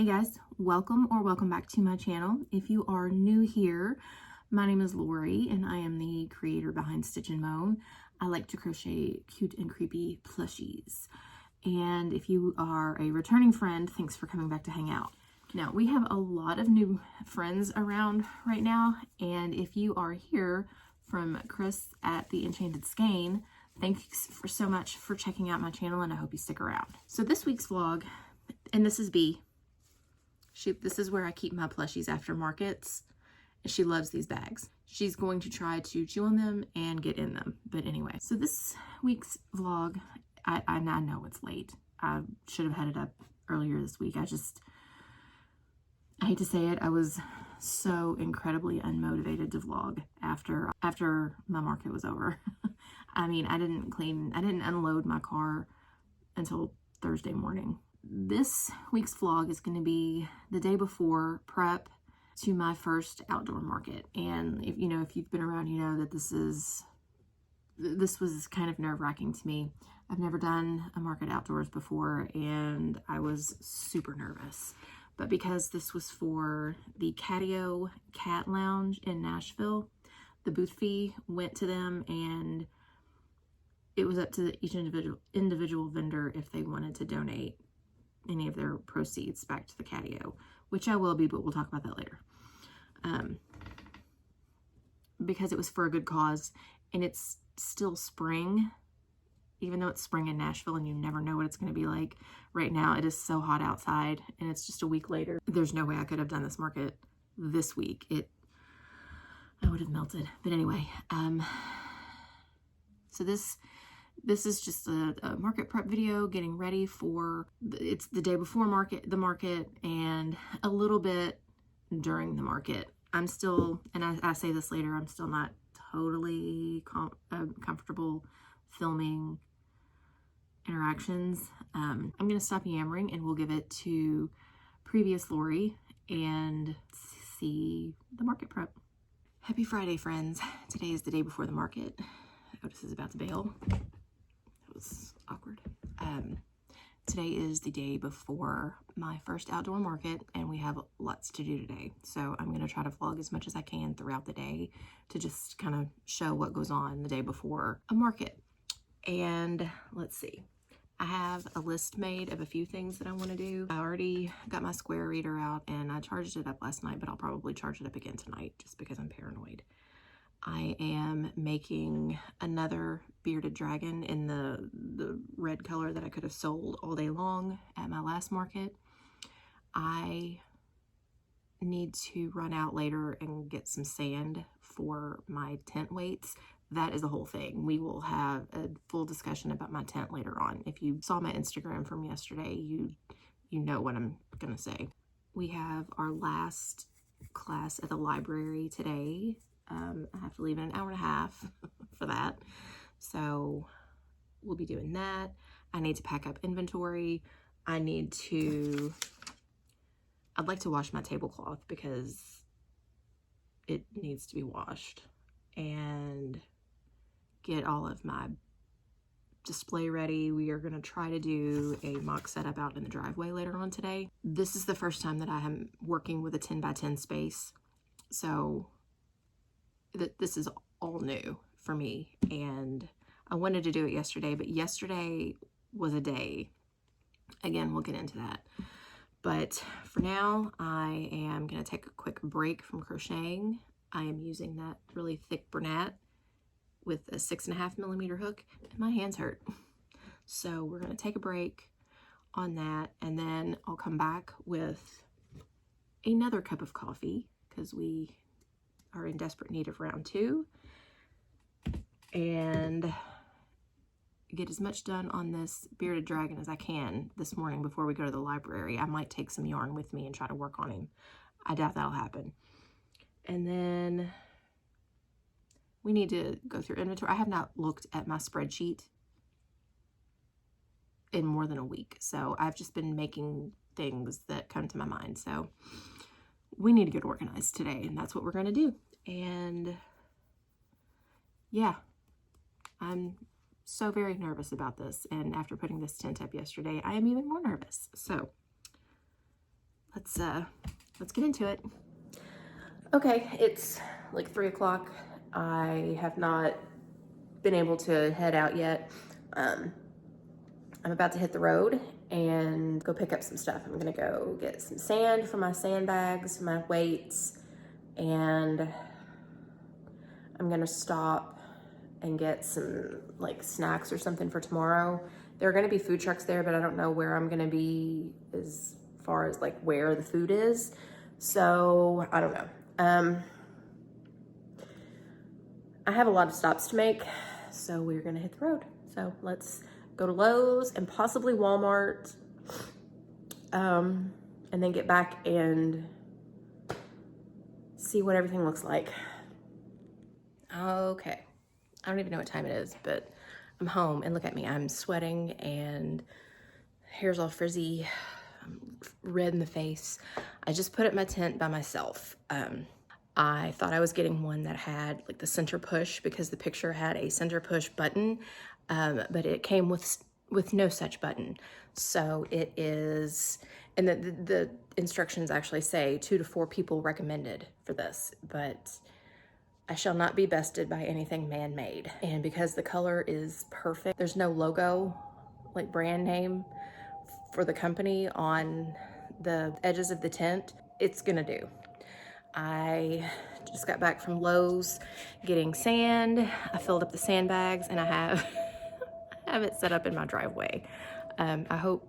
Hey guys, welcome or welcome back to my channel. If you are new here, my name is Lori and I am the creator behind Stitch and Moan. I like to crochet cute and creepy plushies. And if you are a returning friend, thanks for coming back to hang out. Now, we have a lot of new friends around right now, and if you are here from Chris at the Enchanted Skein, thanks so much for checking out my channel, and I hope you stick around. So this week's vlog, and this is B. This is where I keep my plushies after markets. She loves these bags. She's going to try to chew on them and get in them. But anyway, so this week's vlog, I know it's late. I should have had it up earlier this week. I hate to say it, I was so incredibly unmotivated to vlog after my market was over. I mean, I didn't unload my car until Thursday morning. This week's vlog is going to be the day before prep to my first outdoor market. And if you've been around, you know that this was kind of nerve-wracking to me. I've never done a market outdoors before and I was super nervous. But because this was for the Catio Cat Lounge in Nashville, the booth fee went to them and it was up to each individual vendor if they wanted to donate any of their proceeds back to the Catio, which I will be, but we'll talk about that later. Because it was for a good cause and it's still spring, even though it's spring in Nashville and you never know what it's going to be like. Right now it is so hot outside and it's just a week later. There's no way I could have done this market this week. I would have melted. But anyway, so this is just a market prep video, getting ready for, it's the day before the market and a little bit during the market. I'm still, and I say this later, I'm still not totally comfortable filming interactions. I'm going to stop yammering and we'll give it to previous Lori and see the market prep. Happy Friday, friends. Today is the day before the market. Otis is about to bail. Was awkward. Today is the day before my first outdoor market and we have lots to do today. So I'm going to try to vlog as much as I can throughout the day to just kind of show what goes on the day before a market. And let's see. I have a list made of a few things that I want to do. I already got my square reader out and I charged it up last night, but I'll probably charge it up again tonight just because I'm paranoid. I am making another bearded dragon in the red color that I could have sold all day long at my last market. I need to run out later and get some sand for my tent weights. That is the whole thing. We will have a full discussion about my tent later on. If you saw my Instagram from yesterday, you know what I'm gonna say. We have our last class at the library today. I have to leave in an hour and a half for that. So we'll be doing that. I need to pack up inventory. I'd like to wash my tablecloth because it needs to be washed, and get all of my display ready. We are going to try to do a mock setup out in the driveway later on today. This is the first time that I am working with a 10 by 10 space. So this is all new for me and I wanted to do it yesterday, but yesterday was a day. Again, we'll get into that. But for now, I am going to take a quick break from crocheting. I am using that really thick Bernat with a 6.5 millimeter hook and my hands hurt. So we're going to take a break on that and then I'll come back with another cup of coffee because we are in desperate need of round 2 and get as much done on this bearded dragon as I can this morning before we go to the library. I might take some yarn with me and try to work on him. I doubt that'll happen. And then we need to go through inventory. I have not looked at my spreadsheet in more than a week, so I've just been making things that come to my mind. So we need to get organized today and that's what we're going to do. And yeah, I'm so very nervous about this. And after putting this tent up yesterday, I am even more nervous. So let's get into it. Okay, it's like 3 o'clock. I have not been able to head out yet. I'm about to hit the road and go pick up some stuff. I'm gonna go get some sand for my sandbags, my weights, and I'm gonna stop and get some like snacks or something for tomorrow. There are gonna be food trucks there, but I don't know where I'm gonna be as far as like where the food is. So I don't know. I have a lot of stops to make, so we're gonna hit the road. So let's go to Lowe's and possibly Walmart, and then get back and see what everything looks like. Okay, I don't even know what time it is, but I'm home and look at me. I'm sweating and hair's all frizzy. I'm red in the face. I just put up my tent by myself. I thought I was getting one that had like the center push because the picture had a center push button, but it came with no such button. So it is, and the instructions actually say 2 to 4 people recommended for this, but I shall not be bested by anything man-made. And because the color is perfect, there's no logo, like brand name for the company on the edges of the tent, it's gonna do. I just got back from Lowe's getting sand. I filled up the sandbags and I have it set up in my driveway. I hope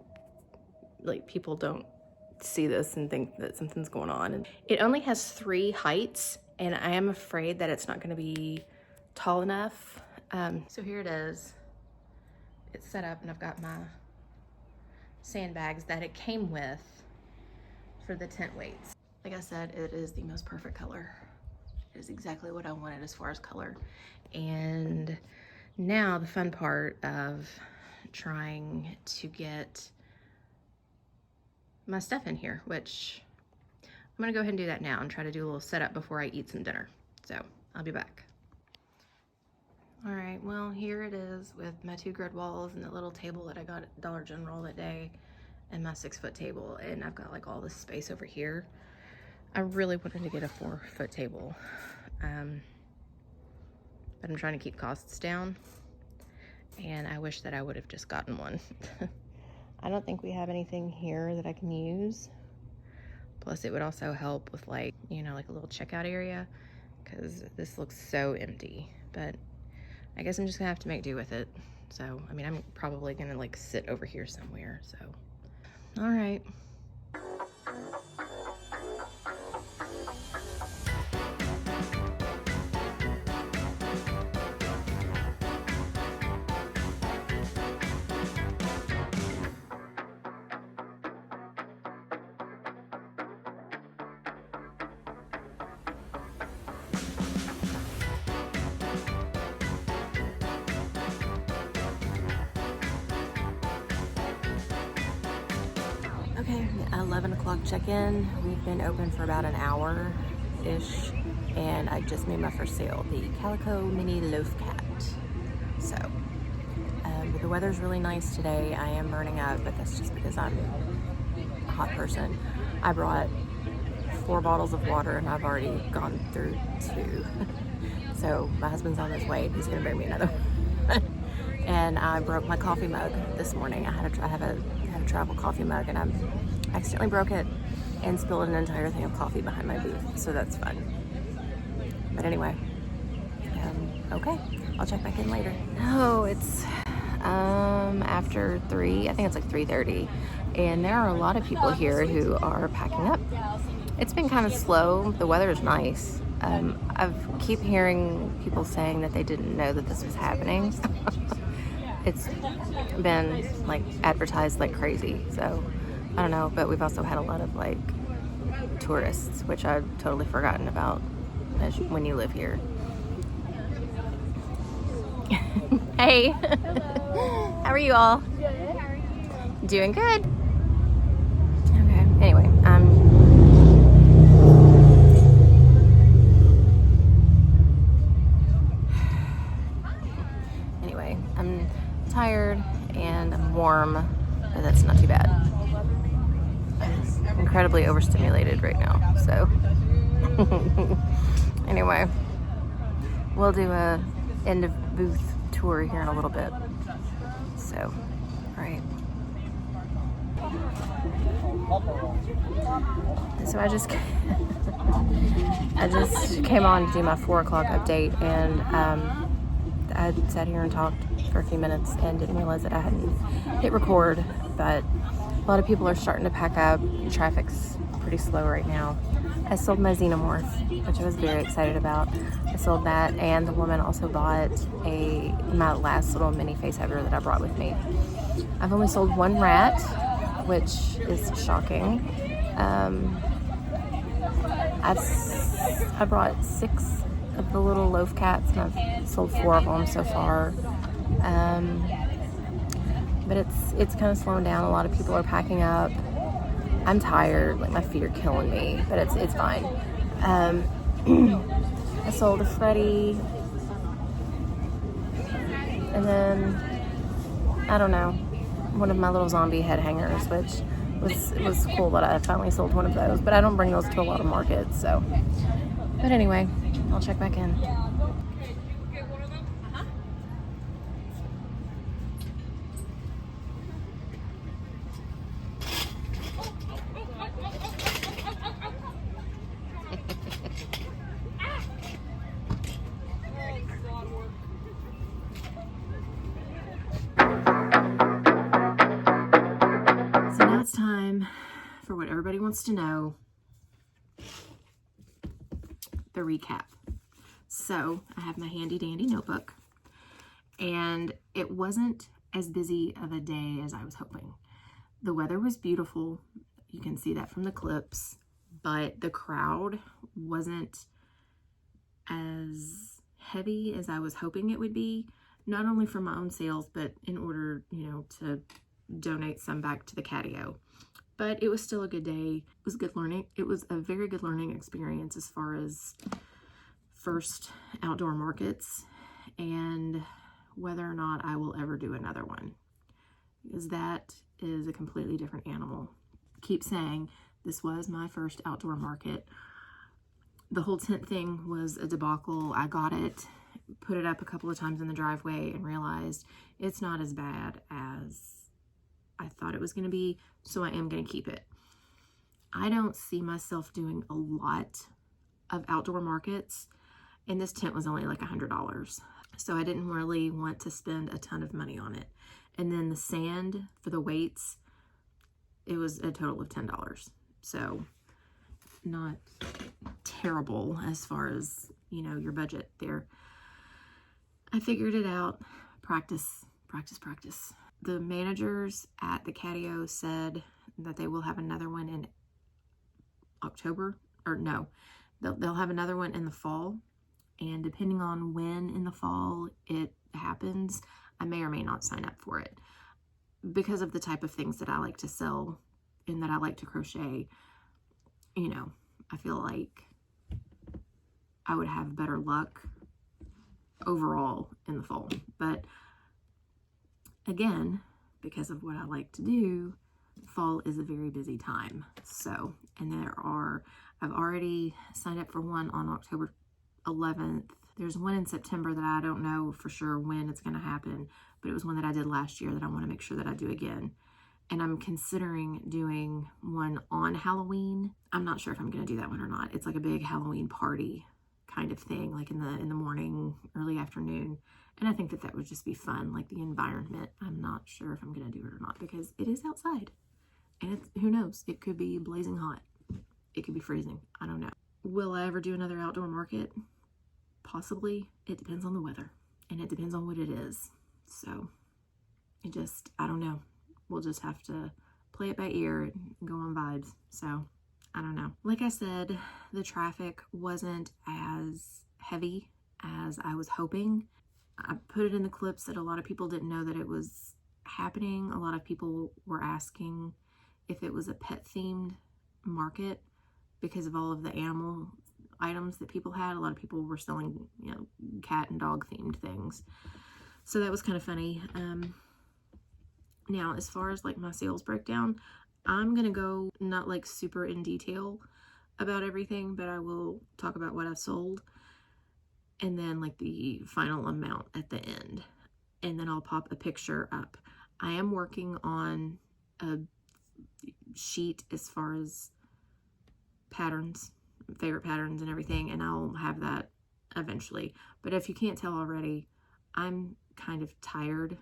like people don't see this and think that something's going on. And it only has 3 heights and I am afraid that it's not gonna be tall enough. So here it is. It's set up and I've got my sandbags that it came with for the tent weights. Like I said, it is the most perfect color. It is exactly what I wanted as far as color. And now the fun part of trying to get my stuff in here, which I'm gonna go ahead and do that now and try to do a little setup before I eat some dinner. So I'll be back. All right, well, here it is with my 2 grid walls and the little table that I got at Dollar General that day and my 6-foot table. And I've got like all this space over here. I really wanted to get a 4-foot table, but I'm trying to keep costs down, and I wish that I would have just gotten one. I don't think we have anything here that I can use. Plus, it would also help with like, you know, like a little checkout area, because this looks so empty, but I guess I'm just gonna have to make do with it. So, I mean, I'm probably gonna like sit over here somewhere, so. All right. Okay, 11 o'clock check-in. We've been open for about an hour-ish, and I just made my first sale, the Calico Mini Loaf Cat. So, but the weather's really nice today. I am burning up, but that's just because I'm a hot person. I brought 4 bottles of water, and I've already gone through 2. So my husband's on his way. He's gonna bring me another one. And I broke my coffee mug this morning. I have a travel coffee mug, and I accidentally broke it and spilled an entire thing of coffee behind my booth, so that's fun. But anyway, okay, I'll check back in later. Oh, it's after 3, I think it's like 3:30, and there are a lot of people here who are packing up. It's been kind of slow. The weather is nice. I keep hearing people saying that they didn't know that this was happening. It's been like advertised like crazy, so I don't know, but we've also had a lot of like tourists, which I've totally forgotten about when you live here. Hey. Hello. How are you all? Good. How are you? Doing good. Okay, anyway, I'm tired and I'm warm, but that's not too bad. I'm incredibly overstimulated right now, so anyway, we'll do a end of booth tour here in a little bit. So, all right. So I just came on to do my 4 o'clock update, and I sat here and talked for a few minutes and didn't realize that I hadn't hit record, but a lot of people are starting to pack up. Traffic's pretty slow right now. I sold my xenomorph, which I was very excited about. I sold that, and the woman also bought my last little mini face hugger that I brought with me. I've only sold 1 rat, which is shocking. I brought 6 of the little loaf cats, and I've sold 4 of them so far. But it's kind of slowing down. A lot of people are packing up. I'm tired, like my feet are killing me, but it's fine. I sold a Freddy, and then I don't know, one of my little zombie head hangers, which was cool that I finally sold one of those, but I don't bring those to a lot of markets, so. But anyway, I'll check back in. So now it's time for what everybody wants to know, the recap. So I have my handy dandy notebook, and it wasn't as busy of a day as I was hoping. The weather was beautiful. You can see that from the clips, but the crowd wasn't as heavy as I was hoping it would be, not only for my own sales, but in order, to donate some back to the catio. But it was still a good day. It was good learning. It was a very good learning experience as far as first outdoor markets, and whether or not I will ever do another one, because that is a completely different animal. Keep saying this was my first outdoor market. The whole tent thing was a debacle. I got it, put it up a couple of times in the driveway, and realized it's not as bad as I thought it was going to be, so I am going to keep it. I don't see myself doing a lot of outdoor markets, and this tent was only like $100, so I didn't really want to spend a ton of money on it. And then the sand for the weights, it was a total of $10, so not terrible as far as, your budget there. I figured it out. Practice, practice, practice. The managers at the catio said that they will have another one in October, or no, they'll have another one in the fall, and depending on when in the fall it happens, I may or may not sign up for it. Because of the type of things that I like to sell and that I like to crochet, I feel like I would have better luck overall in the fall. But again, because of what I like to do, fall is a very busy time. So, and I've already signed up for one on October 11th. There's one in September that I don't know for sure when it's going to happen, but it was one that I did last year that I want to make sure that I do again. And I'm considering doing one on Halloween. I'm not sure if I'm going to do that one or not. It's like a big Halloween party kind of thing, like in the morning, early afternoon. And I think that would just be fun, like the environment. I'm not sure if I'm going to do it or not, because it is outside. And who knows? It could be blazing hot. It could be freezing. I don't know. Will I ever do another outdoor market? Possibly. It depends on the weather. And it depends on what it is. So, I don't know. We'll just have to play it by ear and go on vibes. So, I don't know. Like I said, the traffic wasn't as heavy as I was hoping. I put it in the clips that a lot of people didn't know that it was happening. A lot of people were asking if it was a pet themed market because of all of the animal items that people had. A lot of people were selling, cat and dog themed things. So that was kind of funny. Now, as far as like my sales breakdown, I'm gonna go not like super in detail about everything, but I will talk about what I've sold and then like the final amount at the end. And then I'll pop a picture up. I am working on a sheet as far as patterns, favorite patterns and everything, and I'll have that eventually. But if you can't tell already, I'm kind of tired.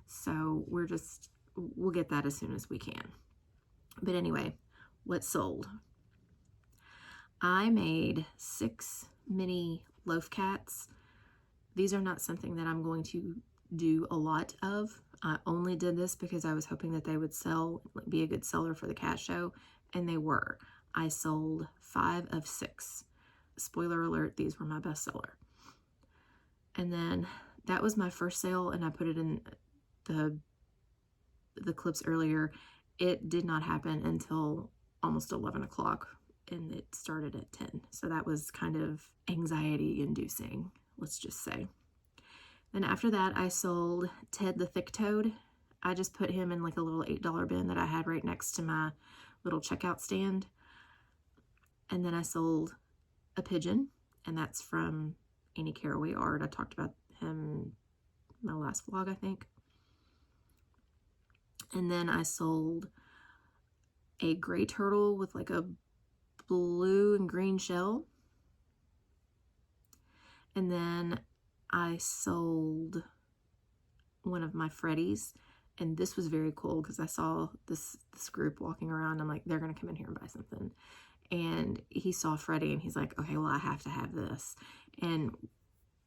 So we'll get that as soon as we can. But anyway, what sold? I made 6 mini loaf cats. These are not something that I'm going to do a lot of. I only did this because I was hoping that they would sell, be a good seller for the cat show, and they were. I sold 5 of 6. Spoiler alert, these were my best seller. And then that was my first sale, and I put it in the clips earlier. It did not happen until almost 11 o'clock, and it started at 10. So that was kind of anxiety inducing, let's just say. Then after that, I sold Ted the Thick Toad. I just put him in like a little $8 bin that I had right next to my little checkout stand. And then I sold a pigeon, and that's from Annie Caraway Art. I talked about him in my last vlog, I think. And then I sold a gray turtle with like a blue and green shell. And then I sold one of my Freddies, and this was very cool because I saw this group walking around. I'm like, they're gonna come in here and buy something. And he saw Freddie and he's like, okay, well, I have to have this. And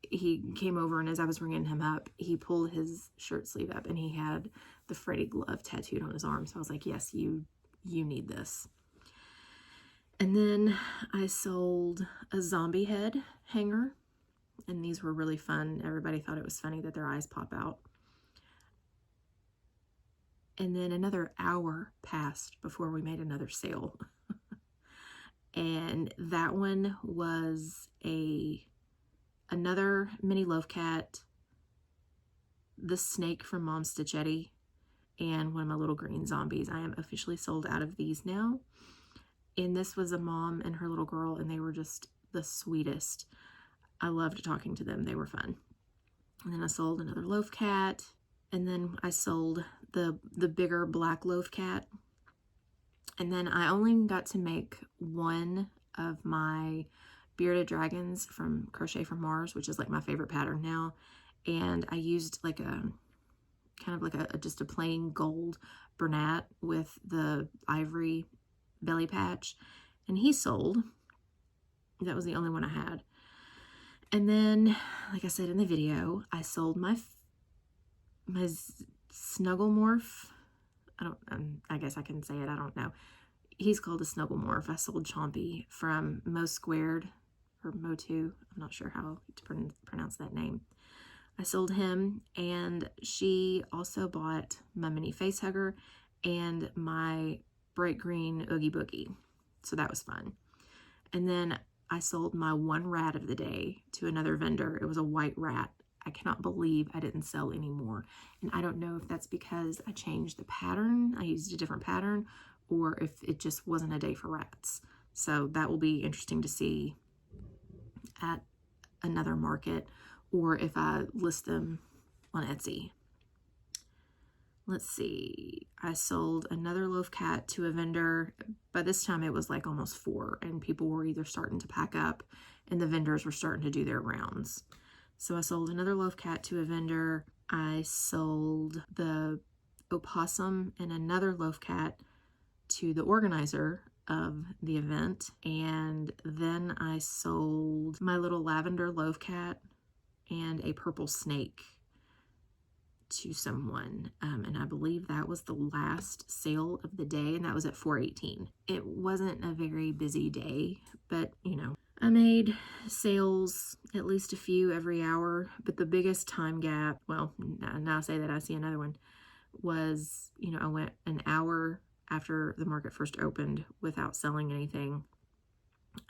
he came over, and as I was ringing him up, he pulled his shirt sleeve up and he had the Freddie glove tattooed on his arm. So I was like, yes, you need this. And then I sold a zombie head hanger, and these were really fun. Everybody thought it was funny that their eyes pop out. And then another hour passed before we made another sale. And that one was another mini loaf cat, the snake from Mom Stitchetti, and one of my little green zombies. I am officially sold out of these now. And this was a mom and her little girl, and they were just the sweetest. I loved talking to them. They were fun. And then I sold another loaf cat, and then I sold the bigger black loaf cat. And then I only got to make one of my bearded dragons from Crochet from Mars, which is like my favorite pattern now. And I used like a kind of like just a plain gold Bernat with the ivory belly patch, and he sold. That was the only one I had. And then, like I said in the video, I sold my Snuggle Morph. I guess I can say it, I don't know. He's called a Snuggle Morph. I sold Chompy from Mo Squared, or Mo2. I'm not sure how to pronounce that name. I sold him, and she also bought my mini face hugger and my bright green Oogie Boogie. So that was fun. And then I sold my one rat of the day to another vendor. It was a white rat. I cannot believe I didn't sell any more. And I don't know if that's because I changed the pattern, I used a different pattern, or if it just wasn't a day for rats. So that will be interesting to see at another market, or if I list them on Etsy. Let's see, I sold another loaf cat to a vendor. By this time it was like almost 4, and people were either starting to pack up and the vendors were starting to do their rounds. So I sold another loaf cat to a vendor. I sold the opossum and another loaf cat to the organizer of the event. And then I sold my little lavender loaf cat and a purple snake to someone. And I believe that was the last sale of the day, and that was at 4:18. It wasn't a very busy day, but you know, I made sales, at least a few every hour, but the biggest time gap, well, now I say that I see another one, was, you know, I went an hour after the market first opened without selling anything.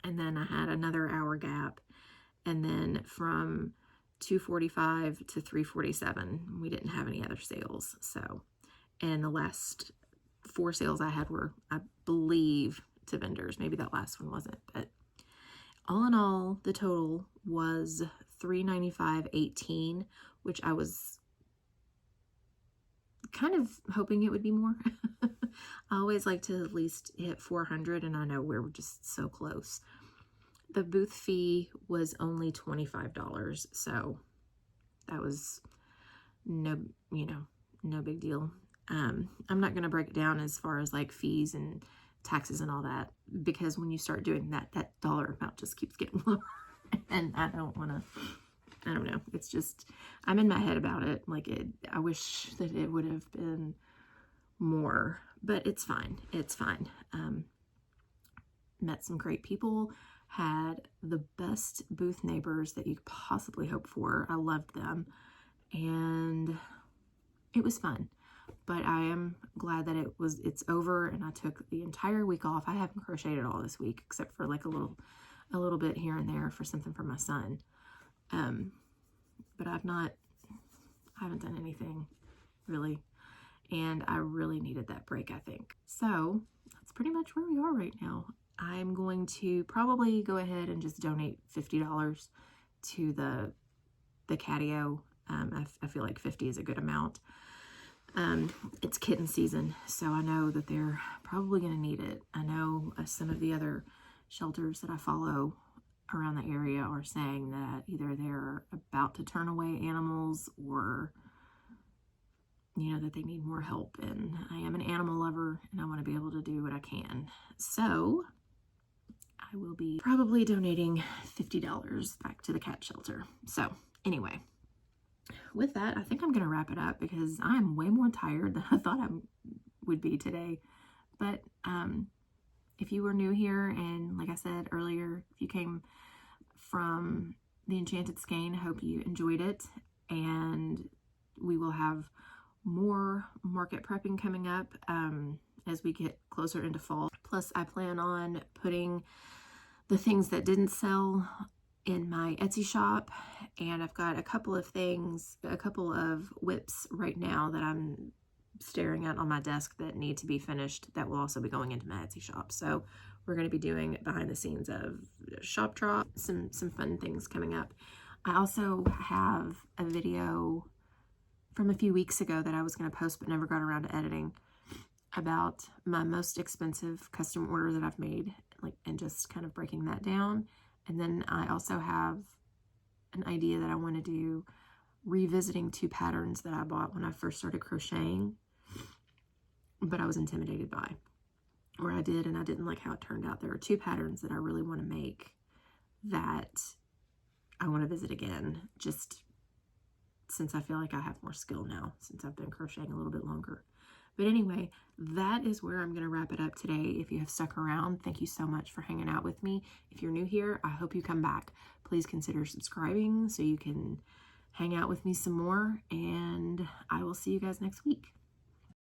And then I had another hour gap. And then from 2:45 to 3:47, we didn't have any other sales. So, and the last 4 sales I had were, I believe, to vendors. Maybe that last one wasn't, but all in all, the total was $395.18, which I was kind of hoping it would be more. I always like to at least hit 400, and I know we're just so close. The booth fee was only $25, so that was no big deal. I'm not going to break it down as far as like fees and taxes and all that, because when you start doing that, that dollar amount just keeps getting lower. And I don't know. It's just, I'm in my head about it. Like I wish that it would have been more, but it's fine. It's fine. Met some great people, had the best booth neighbors that you could possibly hope for. I loved them, and it was fun. But I am glad that it's over, and I took the entire week off. I haven't crocheted at all this week, except for like a little bit here and there for something for my son. But I haven't done anything really, and I really needed that break, I think. So that's pretty much where we are right now. I'm going to probably go ahead and just donate $50 to the catio. I feel like 50 is a good amount. It's kitten season, so I know that they're probably going to need it. I know some of the other shelters that I follow around the area are saying that either they're about to turn away animals, or that they need more help. And I am an animal lover, and I want to be able to do what I can. So I will be probably donating $50 back to the cat shelter. So anyway, with that, I think I'm going to wrap it up, because I'm way more tired than I thought I would be today. But if you were new here, and like I said earlier, if you came from the Enchanted Skein, I hope you enjoyed it. And we will have more market prepping coming up as we get closer into fall. Plus, I plan on putting the things that didn't sell in my Etsy shop, and I've got a couple of whips right now that I'm staring at on my desk that need to be finished, that will also be going into my Etsy shop. So we're going to be doing behind the scenes of shop drop, some fun things coming up. I also have a video from a few weeks ago that I was going to post but never got around to editing, about my most expensive custom order that I've made, and just kind of breaking that down. And then I also have an idea that I want to do, revisiting 2 patterns that I bought when I first started crocheting, but I was intimidated by, or I did, and I didn't like how it turned out. There are 2 patterns that I really want to make that I want to visit again, just since I feel like I have more skill now, since I've been crocheting a little bit longer. But anyway, that is where I'm going to wrap it up today. If you have stuck around, thank you so much for hanging out with me. If you're new here, I hope you come back. Please consider subscribing so you can hang out with me some more, and I will see you guys next week.